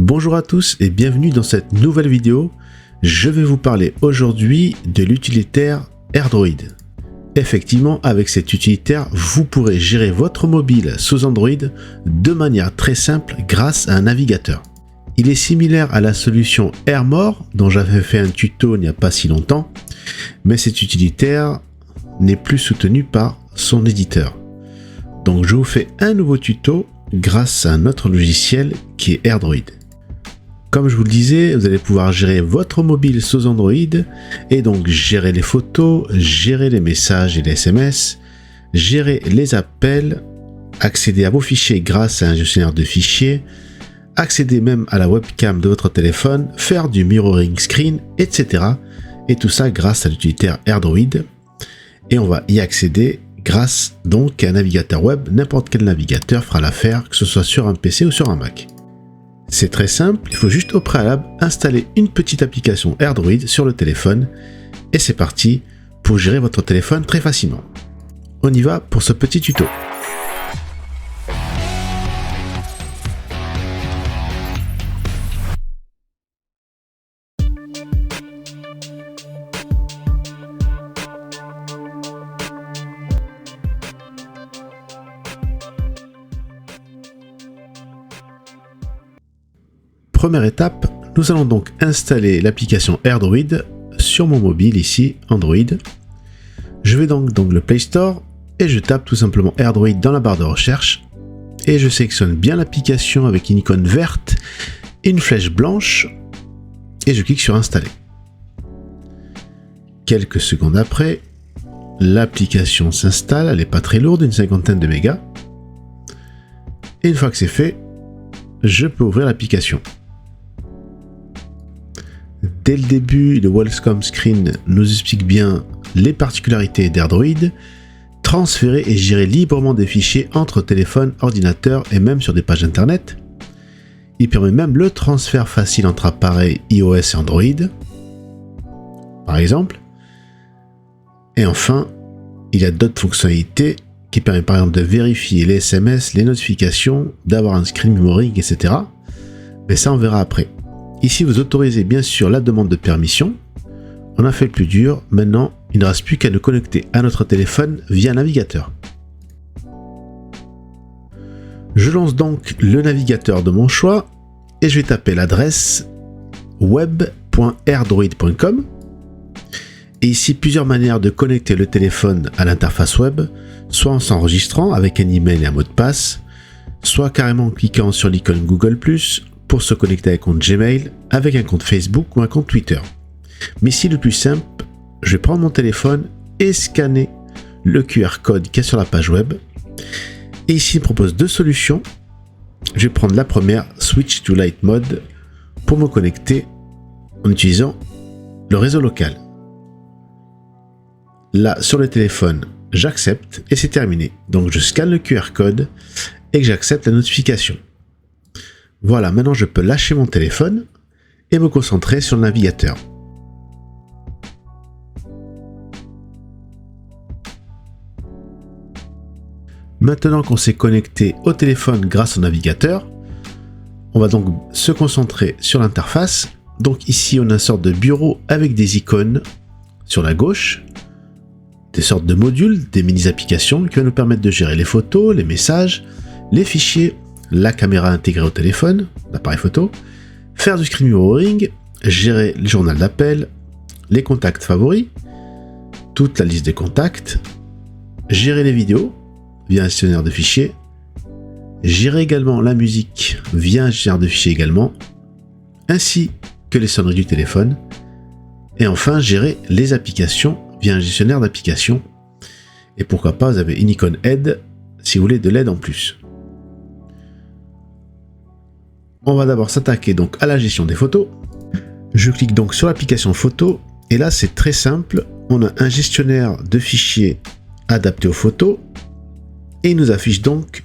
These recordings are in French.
Bonjour à tous et bienvenue dans cette nouvelle vidéo. Je vais vous parler aujourd'hui de l'utilitaire AirDroid. Effectivement, avec cet utilitaire, vous pourrez gérer votre mobile sous Android de manière très simple grâce à un navigateur. Il est similaire à la solution AirMore dont j'avais fait un tuto il n'y a pas si longtemps, mais cet utilitaire n'est plus soutenu par son éditeur. Donc je vous fais un nouveau tuto grâce à un autre logiciel qui est AirDroid. Comme je vous le disais, vous allez pouvoir gérer votre mobile sous Android et donc gérer les photos, gérer les messages et les SMS, gérer les appels, accéder à vos fichiers grâce à un gestionnaire de fichiers, accéder même à la webcam de votre téléphone, faire du mirroring screen, etc. Et tout ça grâce à l'utilitaire AirDroid. Et on va y accéder grâce donc à un navigateur web. N'importe quel navigateur fera l'affaire, que ce soit sur un PC ou sur un Mac. C'est très simple, il faut juste au préalable installer une petite application AirDroid sur le téléphone et c'est parti pour gérer votre téléphone très facilement. On y va pour ce petit tuto. Première étape, nous allons donc installer l'application AirDroid sur mon mobile ici, Android. Je vais donc dans le Play Store et je tape tout simplement AirDroid dans la barre de recherche et je sélectionne bien l'application avec une icône verte et une flèche blanche et je clique sur installer. Quelques secondes après, l'application s'installe, elle n'est pas très lourde, une cinquantaine de mégas. Et une fois que c'est fait, je peux ouvrir l'application. Dès le début, le Welcome Screen nous explique bien les particularités d'AirDroid, transférer et gérer librement des fichiers entre téléphone, ordinateur et même sur des pages internet. Il permet même le transfert facile entre appareils iOS et Android, par exemple. Et enfin, il y a d'autres fonctionnalités qui permettent par exemple de vérifier les SMS, les notifications, d'avoir un screen mirroring, etc. Mais ça on verra après. Ici, vous autorisez bien sûr la demande de permission. On a fait le plus dur. Maintenant, il ne reste plus qu'à nous connecter à notre téléphone via navigateur. Je lance donc le navigateur de mon choix et je vais taper l'adresse web.airdroid.com. Et ici, plusieurs manières de connecter le téléphone à l'interface web, soit en s'enregistrant avec un email et un mot de passe, soit carrément en cliquant sur l'icône Google+, pour se connecter à un compte Gmail, avec un compte Facebook ou un compte Twitter. Mais ici, le plus simple, je vais prendre mon téléphone et scanner le QR code qui est sur la page web. Et ici, il me propose deux solutions. Je vais prendre la première, Switch to Light Mode, pour me connecter en utilisant le réseau local. Là, sur le téléphone, j'accepte et c'est terminé. Donc, je scanne le QR code et que j'accepte la notification. Voilà, maintenant je peux lâcher mon téléphone et me concentrer sur le navigateur. Maintenant qu'on s'est connecté au téléphone grâce au navigateur, on va donc se concentrer sur l'interface. Donc ici, on a une sorte de bureau avec des icônes sur la gauche, des sortes de modules, des mini-applications qui vont nous permettre de gérer les photos, les messages, les fichiers, la caméra intégrée au téléphone, l'appareil photo, faire du screen mirroring, gérer le journal d'appel, les contacts favoris, toute la liste des contacts, gérer les vidéos via un gestionnaire de fichiers, gérer également la musique via un gestionnaire de fichiers également, ainsi que les sonneries du téléphone, et enfin gérer les applications via un gestionnaire d'applications, et pourquoi pas vous avez une icône aide si vous voulez de l'aide en plus. On va d'abord s'attaquer donc à la gestion des photos. Je clique donc sur l'application photo et là c'est très simple. On a un gestionnaire de fichiers adapté aux photos et il nous affiche donc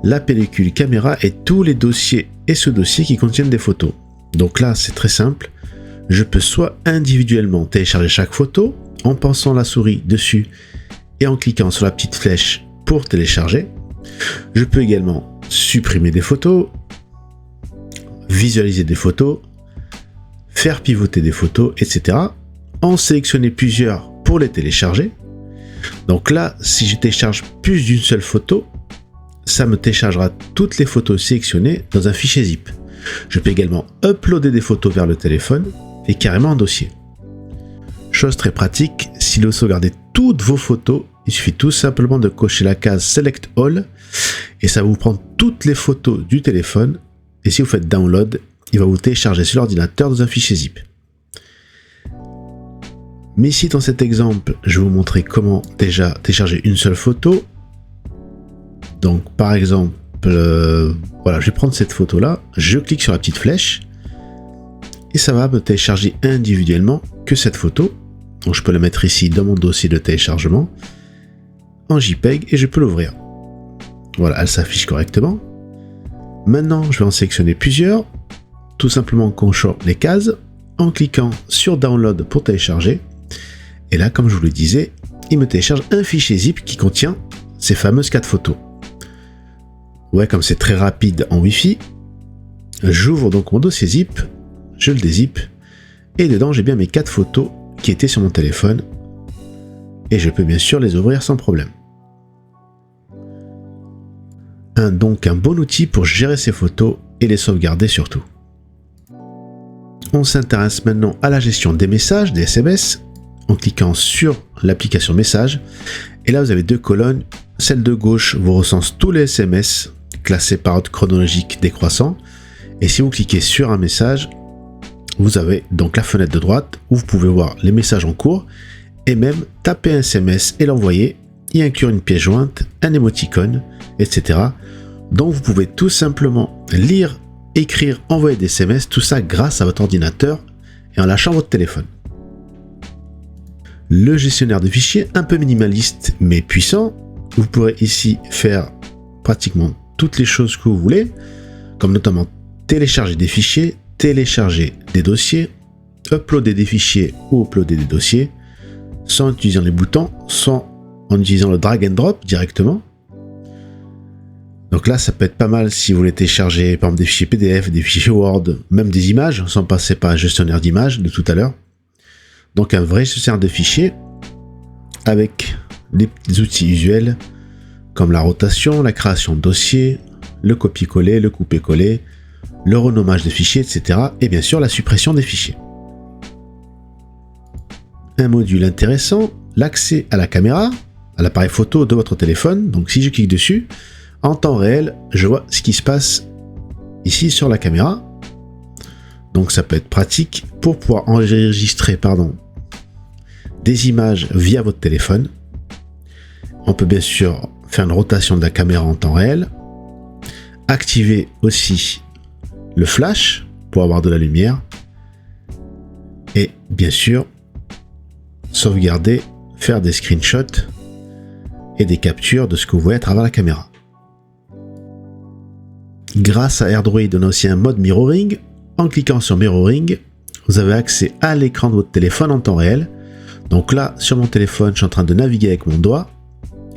la pellicule caméra et tous les dossiers et sous-dossiers qui contiennent des photos. Donc là c'est très simple. Je peux soit individuellement télécharger chaque photo en passant la souris dessus et en cliquant sur la petite flèche pour télécharger. Je peux également supprimer des photos, visualiser des photos, faire pivoter des photos, etc. En sélectionner plusieurs pour les télécharger. Donc là, si je télécharge plus d'une seule photo, ça me téléchargera toutes les photos sélectionnées dans un fichier zip. Je peux également uploader des photos vers le téléphone et carrément un dossier. Chose très pratique, si vous sauvegardez toutes vos photos, il suffit tout simplement de cocher la case Select All et ça va vous prendre toutes les photos du téléphone. Et si vous faites Download, il va vous télécharger sur l'ordinateur dans un fichier zip. Mais ici, dans cet exemple, je vais vous montrer comment déjà télécharger une seule photo. Donc, par exemple, voilà, je vais prendre cette photo-là, je clique sur la petite flèche et ça va me télécharger individuellement que cette photo. Donc, je peux la mettre ici dans mon dossier de téléchargement en JPEG et je peux l'ouvrir. Voilà, elle s'affiche correctement. Maintenant, je vais en sélectionner plusieurs, tout simplement en cochant les cases, en cliquant sur Download pour télécharger. Et là, comme je vous le disais, il me télécharge un fichier zip qui contient ces fameuses 4 photos. Ouais, comme c'est très rapide en Wi-Fi, j'ouvre donc mon dossier zip, je le dézip, et dedans j'ai bien mes 4 photos qui étaient sur mon téléphone, et je peux bien sûr les ouvrir sans problème. Donc un bon outil pour gérer ces photos et les sauvegarder surtout. On s'intéresse maintenant à la gestion des messages, des SMS, en cliquant sur l'application Messages. Et là, vous avez 2 colonnes. Celle de gauche vous recense tous les SMS classés par ordre chronologique décroissant. Et si vous cliquez sur un message, vous avez donc la fenêtre de droite où vous pouvez voir les messages en cours et même taper un SMS et l'envoyer, y inclure une pièce jointe, un émoticône, etc. Donc vous pouvez tout simplement lire, écrire, envoyer des SMS, tout ça grâce à votre ordinateur et en lâchant votre téléphone. Le gestionnaire de fichiers, un peu minimaliste mais puissant, vous pourrez ici faire pratiquement toutes les choses que vous voulez, comme notamment télécharger des fichiers, télécharger des dossiers, uploader des fichiers ou uploader des dossiers, sans utiliser les boutons, sans en utilisant le drag and drop directement. Donc là, ça peut être pas mal si vous voulez télécharger par exemple des fichiers PDF, des fichiers Word, même des images, sans passer par un gestionnaire d'images de tout à l'heure. Donc un vrai gestionnaire de fichiers avec des petits outils usuels comme la rotation, la création de dossiers, le copier-coller, le couper-coller, le renommage des fichiers, etc. Et bien sûr la suppression des fichiers. Un module intéressant, l'accès à la caméra, à l'appareil photo de votre téléphone. Donc si je clique dessus, en temps réel, je vois ce qui se passe ici sur la caméra. Donc ça peut être pratique pour pouvoir enregistrer des images via votre téléphone. On peut bien sûr faire une rotation de la caméra en temps réel. Activer aussi le flash pour avoir de la lumière. Et bien sûr, sauvegarder, faire des screenshots et des captures de ce que vous voyez à travers la caméra. Grâce à AirDroid, on a aussi un mode mirroring. En cliquant sur mirroring, vous avez accès à l'écran de votre téléphone en temps réel. Donc là, sur mon téléphone, je suis en train de naviguer avec mon doigt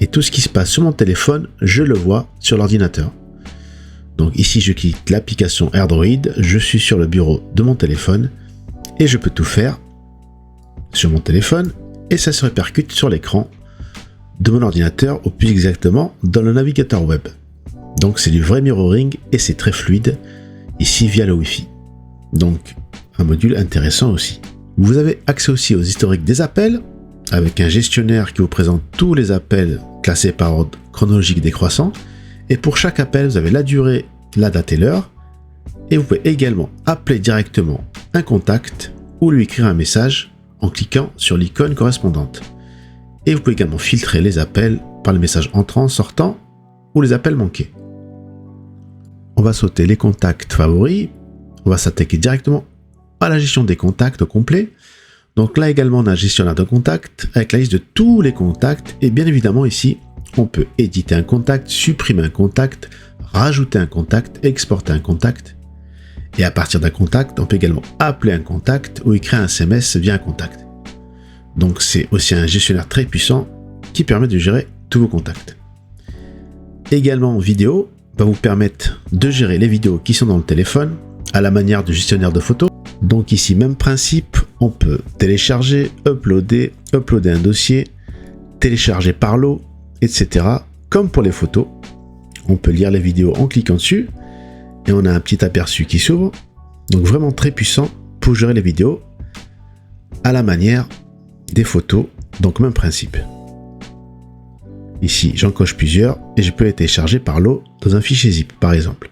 et tout ce qui se passe sur mon téléphone, je le vois sur l'ordinateur. Donc ici, je clique l'application AirDroid, je suis sur le bureau de mon téléphone et je peux tout faire sur mon téléphone et ça se répercute sur l'écran de mon ordinateur, ou plus exactement dans le navigateur web. Donc c'est du vrai mirroring et c'est très fluide ici via le Wi-Fi. Donc un module intéressant aussi. Vous avez accès aussi aux historiques des appels avec un gestionnaire qui vous présente tous les appels classés par ordre chronologique décroissant. Et pour chaque appel, vous avez la durée, la date et l'heure. Et vous pouvez également appeler directement un contact ou lui écrire un message en cliquant sur l'icône correspondante. Et vous pouvez également filtrer les appels par les messages entrants, sortants ou les appels manqués. On va sauter les contacts favoris. On va s'attaquer directement à la gestion des contacts au complet. Donc là également on a un gestionnaire de contacts avec la liste de tous les contacts et bien évidemment ici on peut éditer un contact, supprimer un contact, rajouter un contact, exporter un contact et à partir d'un contact on peut également appeler un contact ou écrire un SMS via un contact. Donc c'est aussi un gestionnaire très puissant qui permet de gérer tous vos contacts. Également vidéo va vous permettre de gérer les vidéos qui sont dans le téléphone à la manière du gestionnaire de photos. Donc ici, même principe, on peut télécharger, uploader un dossier, télécharger par lot, etc. Comme pour les photos, on peut lire les vidéos en cliquant dessus et on a un petit aperçu qui s'ouvre. Donc vraiment très puissant pour gérer les vidéos à la manière des photos, donc même principe. Ici, j'en coche plusieurs et je peux les télécharger par lot dans un fichier zip par exemple.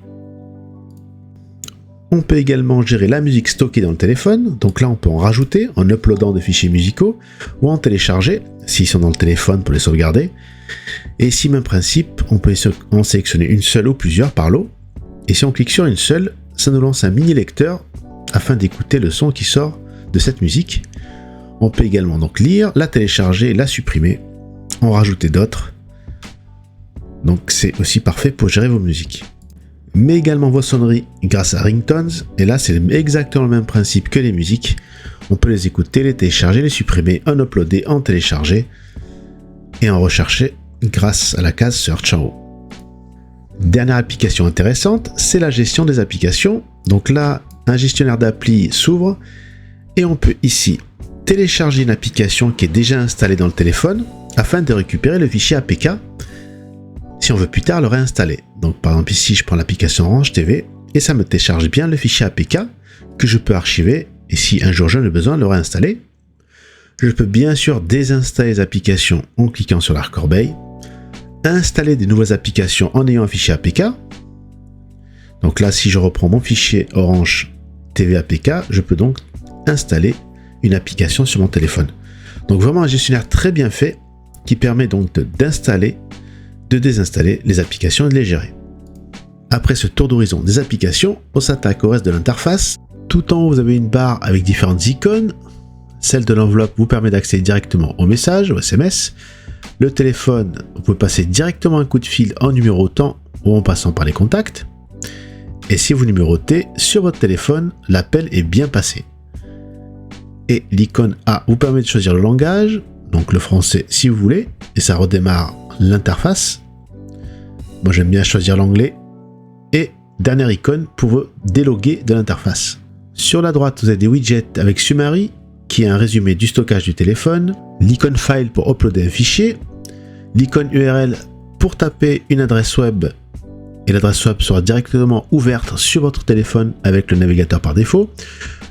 On peut également gérer la musique stockée dans le téléphone, donc là on peut en rajouter en uploadant des fichiers musicaux ou en télécharger s'ils sont dans le téléphone pour les sauvegarder. Et ici, même principe, on peut en sélectionner une seule ou plusieurs par lot. Et si on clique sur une seule, ça nous lance un mini lecteur afin d'écouter le son qui sort de cette musique. On peut également donc lire, la télécharger, la supprimer, en rajouter d'autres. Donc c'est aussi parfait pour gérer vos musiques. Mais également vos sonneries grâce à Ringtones. Et là c'est exactement le même principe que les musiques. On peut les écouter, les télécharger, les supprimer, en uploader, en télécharger et en rechercher grâce à la case Search en haut. Dernière application intéressante, c'est la gestion des applications. Donc là, un gestionnaire d'appli s'ouvre et on peut ici télécharger une application qui est déjà installée dans le téléphone afin de récupérer le fichier APK si on veut plus tard le réinstaller. Donc par exemple ici, je prends l'application Orange TV et ça me télécharge bien le fichier APK que je peux archiver et si un jour j'en ai besoin de le réinstaller. Je peux bien sûr désinstaller les applications en cliquant sur l'arc corbeille, installer des nouvelles applications en ayant un fichier APK. Donc là, si je reprends mon fichier Orange TV APK, je peux donc installer une application sur mon téléphone. Donc vraiment un gestionnaire très bien fait qui permet donc d'installer, de désinstaller les applications et de les gérer. Après ce tour d'horizon des applications, on s'attaque au reste de l'interface. Tout en haut, vous avez une barre avec différentes icônes. Celle de l'enveloppe vous permet d'accéder directement aux messages, aux SMS. Le téléphone, vous pouvez passer directement un coup de fil en numérotant ou en passant par les contacts. Et si vous numérotez sur votre téléphone, l'appel est bien passé. Et l'icône A vous permet de choisir le langage, donc le français si vous voulez, et ça redémarre l'interface. Moi j'aime bien choisir l'anglais. Et dernière icône pour vous déloguer de l'interface. Sur la droite, vous avez des widgets avec Summary, qui est un résumé du stockage du téléphone, l'icône File pour uploader un fichier, l'icône URL pour taper une adresse web, et l'adresse web sera directement ouverte sur votre téléphone avec le navigateur par défaut.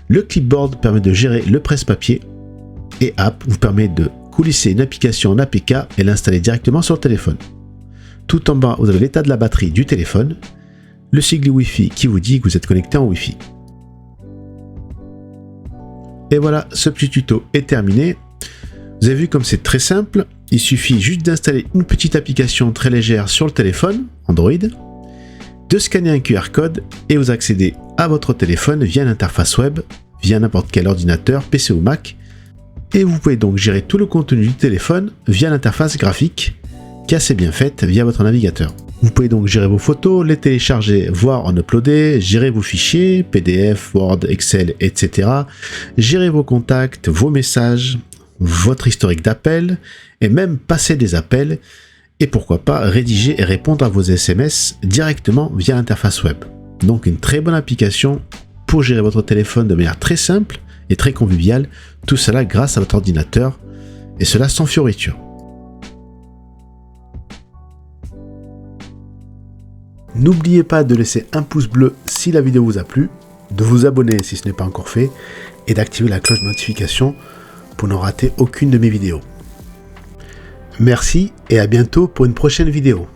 Le clipboard permet de gérer le presse-papier, et App vous permet de coulisser une application en APK et l'installer directement sur le téléphone. Tout en bas, vous avez l'état de la batterie du téléphone, le sigle Wi-Fi qui vous dit que vous êtes connecté en Wi-Fi. Et voilà, ce petit tuto est terminé. Vous avez vu comme c'est très simple, il suffit juste d'installer une petite application très légère sur le téléphone, Android, de scanner un QR code et vous accédez à votre téléphone via l'interface web, via n'importe quel ordinateur, PC ou Mac, et vous pouvez donc gérer tout le contenu du téléphone via l'interface graphique, qui est assez bien faite via votre navigateur. Vous pouvez donc gérer vos photos, les télécharger, voire en uploader, gérer vos fichiers, PDF, Word, Excel, etc. Gérer vos contacts, vos messages, votre historique d'appels, et même passer des appels, et pourquoi pas rédiger et répondre à vos SMS directement via l'interface web. Donc une très bonne application pour gérer votre téléphone de manière très simple et très conviviale, tout cela grâce à votre ordinateur, et cela sans fioriture. N'oubliez pas de laisser un pouce bleu si la vidéo vous a plu, de vous abonner si ce n'est pas encore fait, et d'activer la cloche de notification pour ne rater aucune de mes vidéos. Merci et à bientôt pour une prochaine vidéo.